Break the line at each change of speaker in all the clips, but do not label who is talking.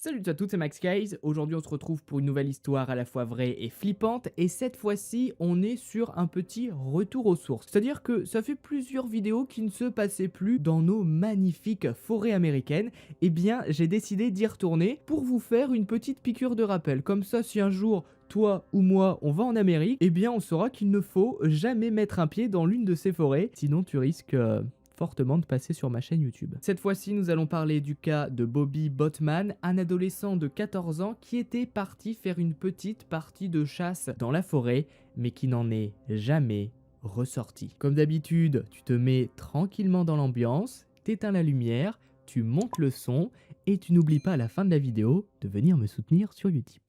Salut à toutes, c'est Max Case. Aujourd'hui on se retrouve pour une nouvelle histoire à la fois vraie et flippante, et cette fois-ci on est sur un petit retour aux sources. C'est-à-dire que ça fait plusieurs vidéos qui ne se passaient plus dans nos magnifiques forêts américaines. Et bien j'ai décidé d'y retourner pour vous faire une petite piqûre de rappel. Comme ça, si un jour toi ou moi on va en Amérique, eh bien on saura qu'il ne faut jamais mettre un pied dans l'une de ces forêts, sinon tu risques fortement de passer sur ma chaîne YouTube. Cette fois-ci, nous allons parler du cas de Bobby Botman, un adolescent de 14 ans qui était parti faire une petite partie de chasse dans la forêt, mais qui n'en est jamais ressorti. Comme d'habitude, tu te mets tranquillement dans l'ambiance, t'éteins la lumière, tu montes le son, et tu n'oublies pas à la fin de la vidéo de venir me soutenir sur Utip.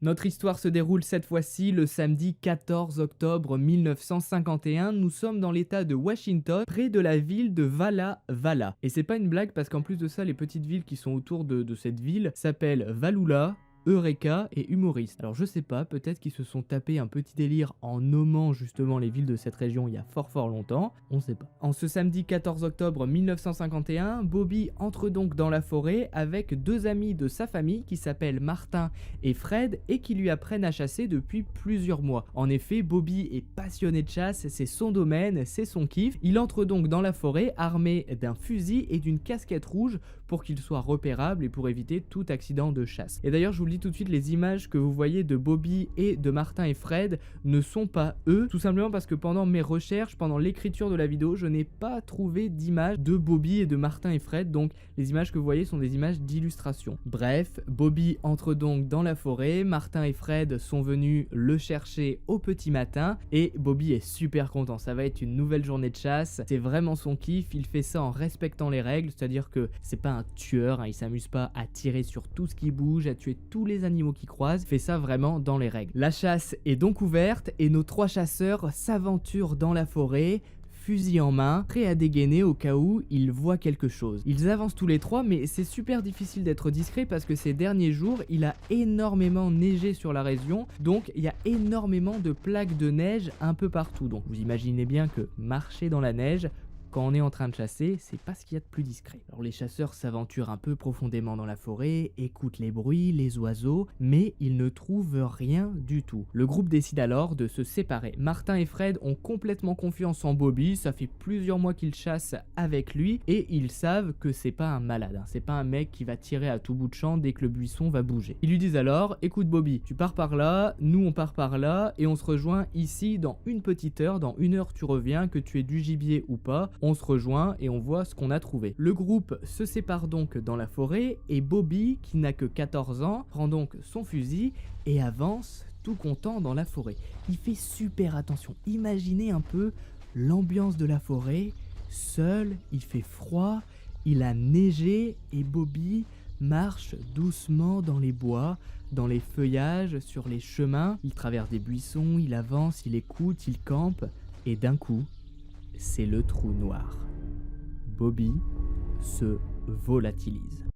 Notre histoire se déroule cette fois-ci le samedi 14 octobre 1951. Nous sommes dans l'état de Washington, près de la ville de Walla Walla. Et c'est pas une blague parce qu'en plus de ça, les petites villes qui sont autour de cette ville s'appellent Wallula, Eureka et Humoriste. Alors je sais pas, peut-être qu'ils se sont tapés un petit délire en nommant justement les villes de cette région il y a fort longtemps, on sait pas. En ce samedi 14 octobre 1951, Bobby entre donc dans la forêt avec deux amis de sa famille qui s'appellent Martin et Fred et qui lui apprennent à chasser depuis plusieurs mois. En effet, Bobby est passionné de chasse, c'est son domaine, c'est son kiff. Il entre donc dans la forêt armé d'un fusil et d'une casquette rouge pour qu'il soit repérable et pour éviter tout accident de chasse. Et d'ailleurs, je vous le dis tout de suite, les images que vous voyez de Bobby et de Martin et Fred ne sont pas eux, tout simplement parce que pendant mes recherches, pendant l'écriture de la vidéo, je n'ai pas trouvé d'image de Bobby et de Martin et Fred, donc les images que vous voyez sont des images d'illustration. Bref, Bobby entre donc dans la forêt, Martin et Fred sont venus le chercher au petit matin, et Bobby est super content, ça va être une nouvelle journée de chasse, c'est vraiment son kiff, il fait ça en respectant les règles, c'est-à-dire que c'est pas un tueur, il s'amuse pas à tirer sur tout ce qui bouge, à tuer tous les animaux qui croisent, fait ça vraiment dans les règles. La chasse est donc ouverte et nos trois chasseurs s'aventurent dans la forêt, fusil en main, prêts à dégainer au cas où ils voient quelque chose. Ils avancent tous les trois, mais c'est super difficile d'être discret parce que ces derniers jours, il a énormément neigé sur la région, donc il y a énormément de plaques de neige un peu partout. Donc vous imaginez bien que marcher dans la neige, quand on est en train de chasser, c'est pas ce qu'il y a de plus discret. Alors les chasseurs s'aventurent un peu profondément dans la forêt, écoutent les bruits, les oiseaux, mais ils ne trouvent rien du tout. Le groupe décide alors de se séparer. Martin et Fred ont complètement confiance en Bobby, ça fait plusieurs mois qu'ils chassent avec lui, et ils savent que c'est pas un malade, c'est pas un mec qui va tirer à tout bout de champ dès que le buisson va bouger. Ils lui disent alors, écoute Bobby, tu pars par là, nous on part par là, et on se rejoint ici dans une petite heure, dans une heure tu reviens, que tu aies du gibier ou pas, on se rejoint et on voit ce qu'on a trouvé. Le groupe se sépare donc dans la forêt et Bobby, qui n'a que 14 ans, prend donc son fusil et avance tout content dans la forêt. Il fait super attention. Imaginez un peu l'ambiance de la forêt, seul, il fait froid, il a neigé et Bobby marche doucement dans les bois, dans les feuillages, sur les chemins. Il traverse des buissons, il avance, il écoute, il campe et d'un coup, c'est le trou noir. Bobby se volatilise.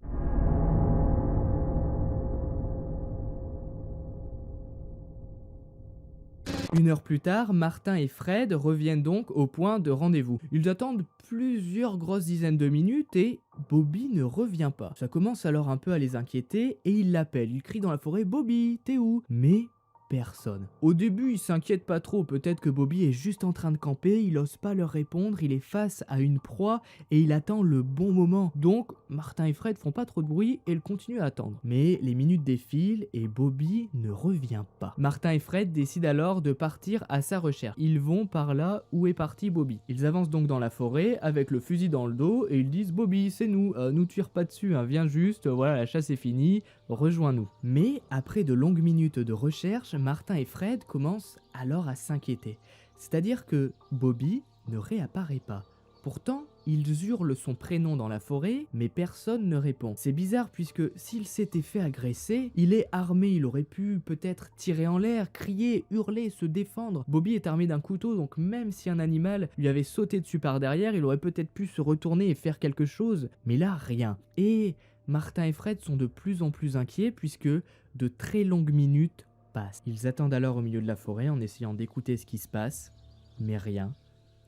Une heure plus tard, Martin et Fred reviennent donc au point de rendez-vous. Ils attendent plusieurs grosses dizaines de minutes et Bobby ne revient pas. Ça commence alors un peu à les inquiéter et ils l'appellent. Ils crient dans la forêt « Bobby, t'es où ?» Mais personne. Au début, ils s'inquiètent pas trop, peut-être que Bobby est juste en train de camper, il ose pas leur répondre, il est face à une proie et il attend le bon moment. Donc, Martin et Fred font pas trop de bruit et ils continuent à attendre. Mais les minutes défilent et Bobby ne revient pas. Martin et Fred décident alors de partir à sa recherche. Ils vont par là où est parti Bobby. Ils avancent donc dans la forêt avec le fusil dans le dos et ils disent « Bobby, c'est nous, nous tire pas dessus, viens juste, voilà, la chasse est finie, rejoins-nous. » Mais après de longues minutes de recherche, Martin et Fred commencent alors à s'inquiéter. C'est-à-dire que Bobby ne réapparaît pas. Pourtant, ils hurlent son prénom dans la forêt, mais personne ne répond. C'est bizarre puisque s'il s'était fait agresser, il est armé, il aurait pu peut-être tirer en l'air, crier, hurler, se défendre. Bobby est armé d'un couteau, donc même si un animal lui avait sauté dessus par derrière, il aurait peut-être pu se retourner et faire quelque chose, mais là rien. Et Martin et Fred sont de plus en plus inquiets puisque de très longues minutes passent. Ils attendent alors au milieu de la forêt en essayant d'écouter ce qui se passe, mais rien,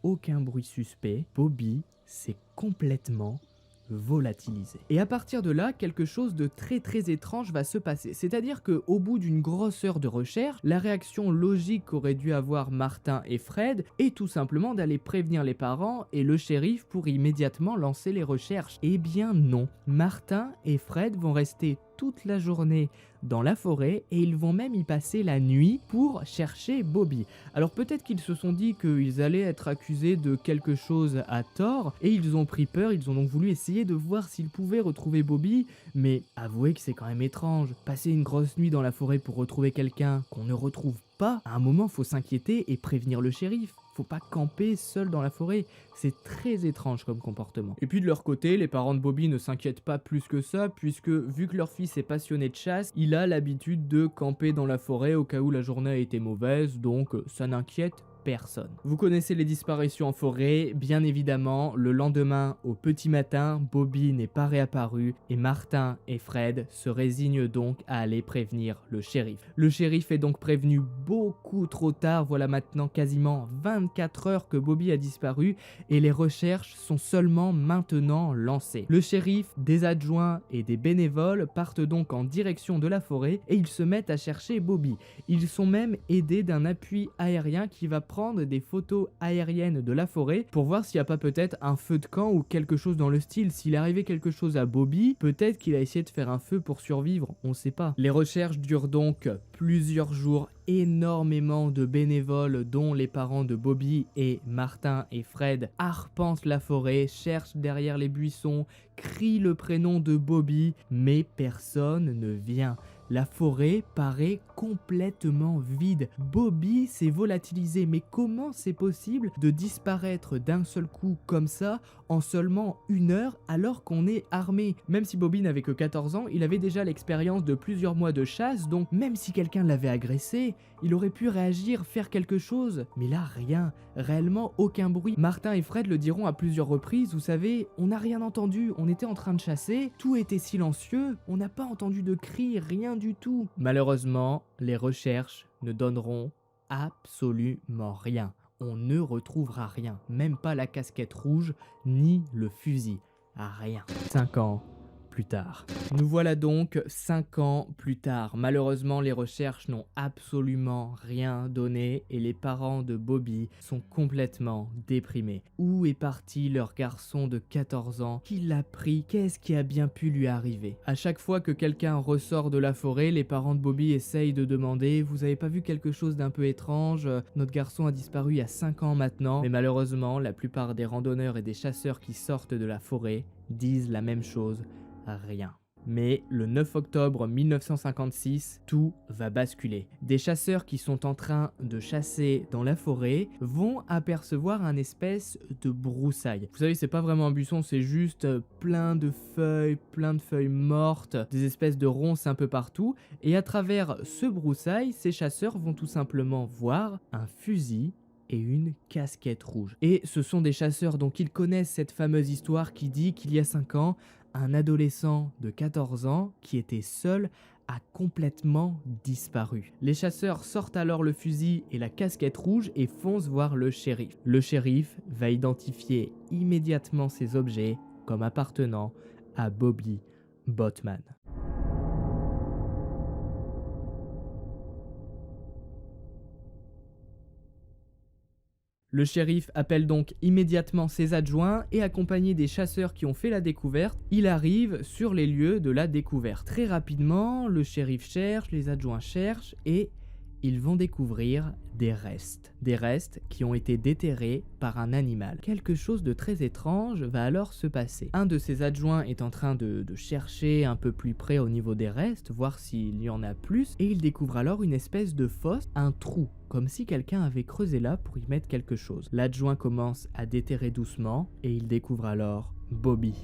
aucun bruit suspect. Bobby s'est complètement volatilisé. Et à partir de là, quelque chose de très étrange va se passer. C'est-à-dire qu'au bout d'une grosse heure de recherche, la réaction logique qu'auraient dû avoir Martin et Fred est tout simplement d'aller prévenir les parents et le shérif pour immédiatement lancer les recherches. Eh bien non, Martin et Fred vont rester toute la journée dans la forêt et ils vont même y passer la nuit pour chercher Bobby. Alors peut-être qu'ils se sont dit qu'ils allaient être accusés de quelque chose à tort et ils ont pris peur, ils ont donc voulu essayer de voir s'ils pouvaient retrouver Bobby, mais avouez que c'est quand même étrange. Passer une grosse nuit dans la forêt pour retrouver quelqu'un qu'on ne retrouve pas, à un moment faut s'inquiéter et prévenir le shérif. Faut pas camper seul dans la forêt, c'est très étrange comme comportement. Et puis de leur côté, les parents de Bobby ne s'inquiètent pas plus que ça, puisque vu que leur fils est passionné de chasse, il a l'habitude de camper dans la forêt au cas où la journée a été mauvaise, donc ça n'inquiète personne. Vous connaissez les disparitions en forêt, bien évidemment, le lendemain au petit matin, Bobby n'est pas réapparu et Martin et Fred se résignent donc à aller prévenir le shérif. Le shérif est donc prévenu beaucoup trop tard, voilà maintenant quasiment 24 heures que Bobby a disparu et les recherches sont seulement maintenant lancées. Le shérif, des adjoints et des bénévoles partent donc en direction de la forêt et ils se mettent à chercher Bobby. Ils sont même aidés d'un appui aérien qui va prendre des photos aériennes de la forêt pour voir s'il n'y a pas peut-être un feu de camp ou quelque chose dans le style. S'il est arrivé quelque chose à Bobby, peut-être qu'il a essayé de faire un feu pour survivre, on sait pas. Les recherches durent donc plusieurs jours, énormément de bénévoles dont les parents de Bobby et Martin et Fred arpentent la forêt, cherchent derrière les buissons, crient le prénom de Bobby, mais personne ne vient. La forêt paraît complètement vide. Bobby s'est volatilisé, mais comment c'est possible de disparaître d'un seul coup comme ça en seulement une heure alors qu'on est armé? Même si Bobby n'avait que 14 ans, il avait déjà l'expérience de plusieurs mois de chasse, donc même si quelqu'un l'avait agressé, il aurait pu réagir, faire quelque chose. Mais là, rien, réellement aucun bruit. Martin et Fred le diront à plusieurs reprises, vous savez, on n'a rien entendu, on était en train de chasser, tout était silencieux, on n'a pas entendu de cris, rien du tout. Malheureusement, les recherches ne donneront absolument rien. On ne retrouvera rien, même pas la casquette rouge, ni le fusil, rien. 5 ans plus tard. Nous voilà donc 5 ans plus tard. Malheureusement, les recherches n'ont absolument rien donné et les parents de Bobby sont complètement déprimés. Où est parti leur garçon de 14 ans? Qui l'a pris? Qu'est-ce qui a bien pu lui arriver? À chaque fois que quelqu'un ressort de la forêt, les parents de Bobby essayent de demander « Vous avez pas vu quelque chose d'un peu étrange? Notre garçon a disparu il y a 5 ans maintenant. » Mais malheureusement, la plupart des randonneurs et des chasseurs qui sortent de la forêt disent la même chose. Rien. Mais le 9 octobre 1956, tout va basculer. Des chasseurs qui sont en train de chasser dans la forêt vont apercevoir un espèce de broussaille. Vous savez, c'est pas vraiment un buisson, c'est juste plein de feuilles mortes, des espèces de ronces un peu partout. Et à travers ce broussaille, ces chasseurs vont tout simplement voir un fusil et une casquette rouge. Et ce sont des chasseurs dont ils connaissent cette fameuse histoire qui dit qu'il y a 5 ans, un adolescent de 14 ans qui était seul a complètement disparu. Les chasseurs sortent alors le fusil et la casquette rouge et foncent voir le shérif. Le shérif va identifier immédiatement ces objets comme appartenant à Bobby Botman. Le shérif appelle donc immédiatement ses adjoints et accompagné des chasseurs qui ont fait la découverte, il arrive sur les lieux de la découverte. Très rapidement, le shérif cherche, les adjoints cherchent et ils vont découvrir des restes qui ont été déterrés par un animal. Quelque chose de très étrange va alors se passer. Un de ses adjoints est en train de chercher un peu plus près au niveau des restes, voir s'il y en a plus, et il découvre alors une espèce de fosse, un trou, comme si quelqu'un avait creusé là pour y mettre quelque chose. L'adjoint commence à déterrer doucement, et il découvre alors Bobby.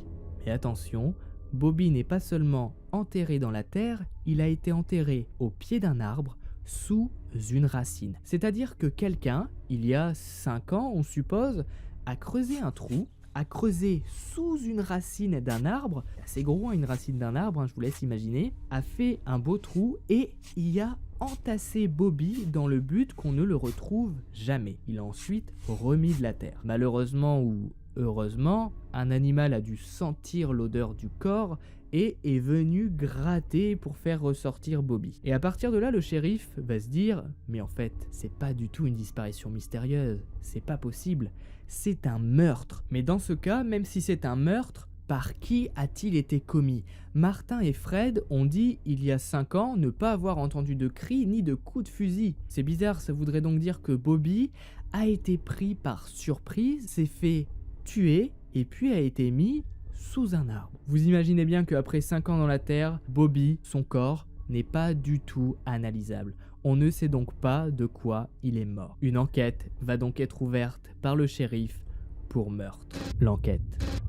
Mais attention, Bobby n'est pas seulement enterré dans la terre, il a été enterré au pied d'un arbre, sous une racine. C'est-à-dire que quelqu'un, il y a 5 ans on suppose, a creusé un trou, a creusé sous une racine d'un arbre, assez gros hein, une racine d'un arbre, je vous laisse imaginer, a fait un beau trou et y a entassé Bobby dans le but qu'on ne le retrouve jamais. Il a ensuite remis de la terre. Malheureusement ou heureusement, un animal a dû sentir l'odeur du corps et est venu gratter pour faire ressortir Bobby. Et à partir de là, le shérif va se dire « Mais en fait, c'est pas du tout une disparition mystérieuse, c'est pas possible, c'est un meurtre. » Mais dans ce cas, même si c'est un meurtre, par qui a-t-il été commis? Martin et Fred ont dit il y a 5 ans ne pas avoir entendu de cris ni de coups de fusil. C'est bizarre, ça voudrait donc dire que Bobby a été pris par surprise, s'est fait tuer et puis a été mis sous un arbre. Vous imaginez bien qu'après 5 ans dans la terre, Bobby, son corps, n'est pas du tout analysable. On ne sait donc pas de quoi il est mort. Une enquête va donc être ouverte par le shérif pour meurtre. L'enquête.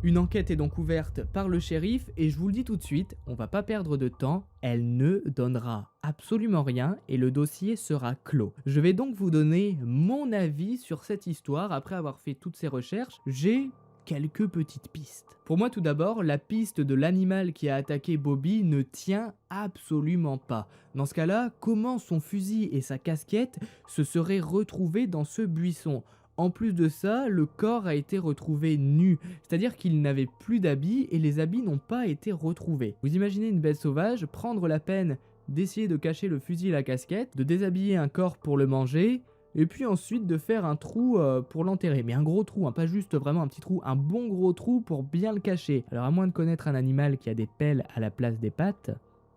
Une enquête est donc ouverte par le shérif et je vous le dis tout de suite, on va pas perdre de temps, elle ne donnera absolument rien et le dossier sera clos. Je vais donc vous donner mon avis sur cette histoire après avoir fait toutes ces recherches. J'ai quelques petites pistes. Pour moi tout d'abord, la piste de l'animal qui a attaqué Bobby ne tient absolument pas. Dans ce cas-là, comment son fusil et sa casquette se seraient retrouvés dans ce buisson ? En plus de ça, le corps a été retrouvé nu, c'est-à-dire qu'il n'avait plus d'habits et les habits n'ont pas été retrouvés. Vous imaginez une bête sauvage prendre la peine d'essayer de cacher le fusil et la casquette, de déshabiller un corps pour le manger, et puis ensuite de faire un trou pour l'enterrer. Mais un gros trou, hein, pas juste vraiment un petit trou, un bon gros trou pour bien le cacher. Alors à moins de connaître un animal qui a des pelles à la place des pattes,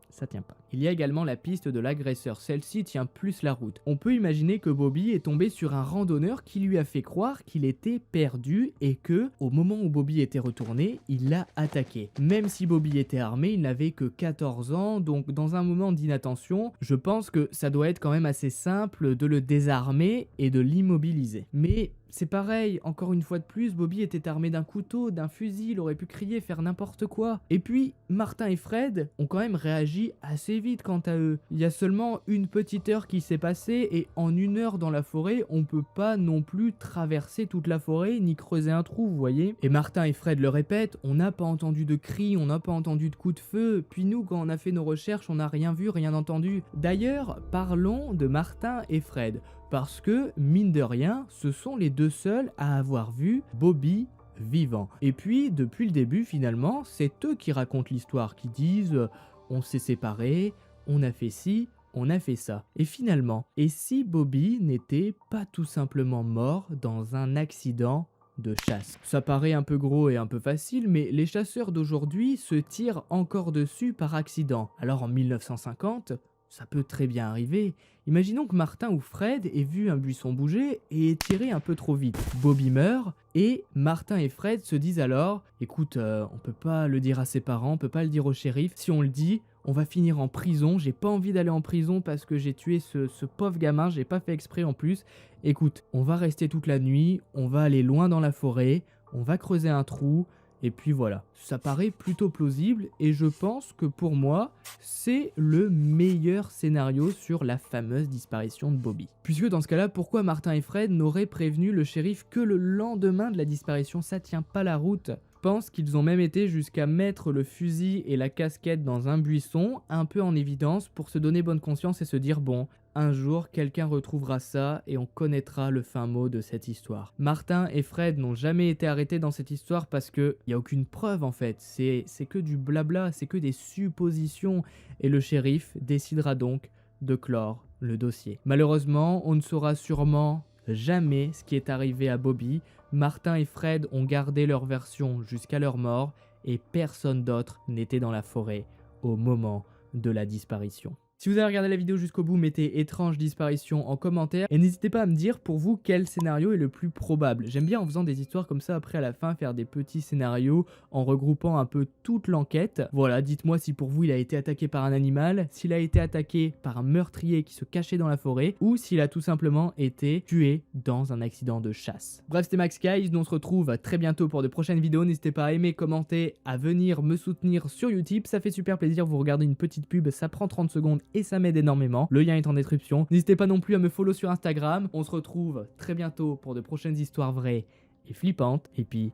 ça tient pas. Il y a également la piste de l'agresseur, celle-ci tient plus la route. On peut imaginer que Bobby est tombé sur un randonneur qui lui a fait croire qu'il était perdu et que, au moment où Bobby était retourné, il l'a attaqué. Même si Bobby était armé, il n'avait que 14 ans, donc dans un moment d'inattention, je pense que ça doit être quand même assez simple de le désarmer et de l'immobiliser. Mais c'est pareil, encore une fois de plus, Bobby était armé d'un couteau, d'un fusil, il aurait pu crier, faire n'importe quoi. Et puis, Martin et Fred ont quand même réagi assez vite quant à eux. Il y a seulement une petite heure qui s'est passée et en 1 heure dans la forêt, on peut pas non plus traverser toute la forêt ni creuser un trou, vous voyez. Et Martin et Fred le répètent, on n'a pas entendu de cris, on n'a pas entendu de coups de feu, puis nous quand on a fait nos recherches, on n'a rien vu, rien entendu. D'ailleurs, parlons de Martin et Fred. Parce que, mine de rien, ce sont les deux seuls à avoir vu Bobby vivant. Et puis, depuis le début, finalement, c'est eux qui racontent l'histoire, qui disent « on s'est séparés, on a fait ci, on a fait ça ». Et finalement, et si Bobby n'était pas tout simplement mort dans un accident de chasse? Ça paraît un peu gros et un peu facile, mais les chasseurs d'aujourd'hui se tirent encore dessus par accident. Alors en 1950... ça peut très bien arriver. Imaginons que Martin ou Fred aient vu un buisson bouger et aient tiré un peu trop vite. Bobby meurt et Martin et Fred se disent alors « Écoute, on peut pas le dire à ses parents, on peut pas le dire au shérif. Si on le dit, on va finir en prison. J'ai pas envie d'aller en prison parce que j'ai tué ce pauvre gamin, j'ai pas fait exprès en plus. Écoute, on va rester toute la nuit, on va aller loin dans la forêt, on va creuser un trou. » Et puis voilà, ça paraît plutôt plausible et je pense que pour moi, c'est le meilleur scénario sur la fameuse disparition de Bobby. Puisque dans ce cas-là, pourquoi Martin et Fred n'auraient prévenu le shérif que le lendemain de la disparition? Ça tient pas la route. Je pense qu'ils ont même été jusqu'à mettre le fusil et la casquette dans un buisson, un peu en évidence, pour se donner bonne conscience et se dire bon, un jour quelqu'un retrouvera ça et on connaîtra le fin mot de cette histoire. Martin et Fred n'ont jamais été arrêtés dans cette histoire parce que y a aucune preuve en fait, c'est que du blabla, c'est que des suppositions et le shérif décidera donc de clore le dossier. Malheureusement, on ne saura sûrement jamais ce qui est arrivé à Bobby. Martin et Fred ont gardé leur version jusqu'à leur mort et personne d'autre n'était dans la forêt au moment de la disparition. Si vous avez regardé la vidéo jusqu'au bout, mettez étrange disparition en commentaire et n'hésitez pas à me dire pour vous quel scénario est le plus probable. J'aime bien en faisant des histoires comme ça après à la fin faire des petits scénarios en regroupant un peu toute l'enquête. Voilà, dites-moi si pour vous il a été attaqué par un animal, s'il a été attaqué par un meurtrier qui se cachait dans la forêt ou s'il a tout simplement été tué dans un accident de chasse. Bref, c'était Max Guys, nous on se retrouve très bientôt pour de prochaines vidéos. N'hésitez pas à aimer, commenter, à venir me soutenir sur Utip, ça fait super plaisir. Vous regardez une petite pub, ça prend 30 secondes et ça m'aide énormément. Le lien est en description. N'hésitez pas non plus à me follow sur Instagram. On se retrouve très bientôt pour de prochaines histoires vraies et flippantes. Et puis,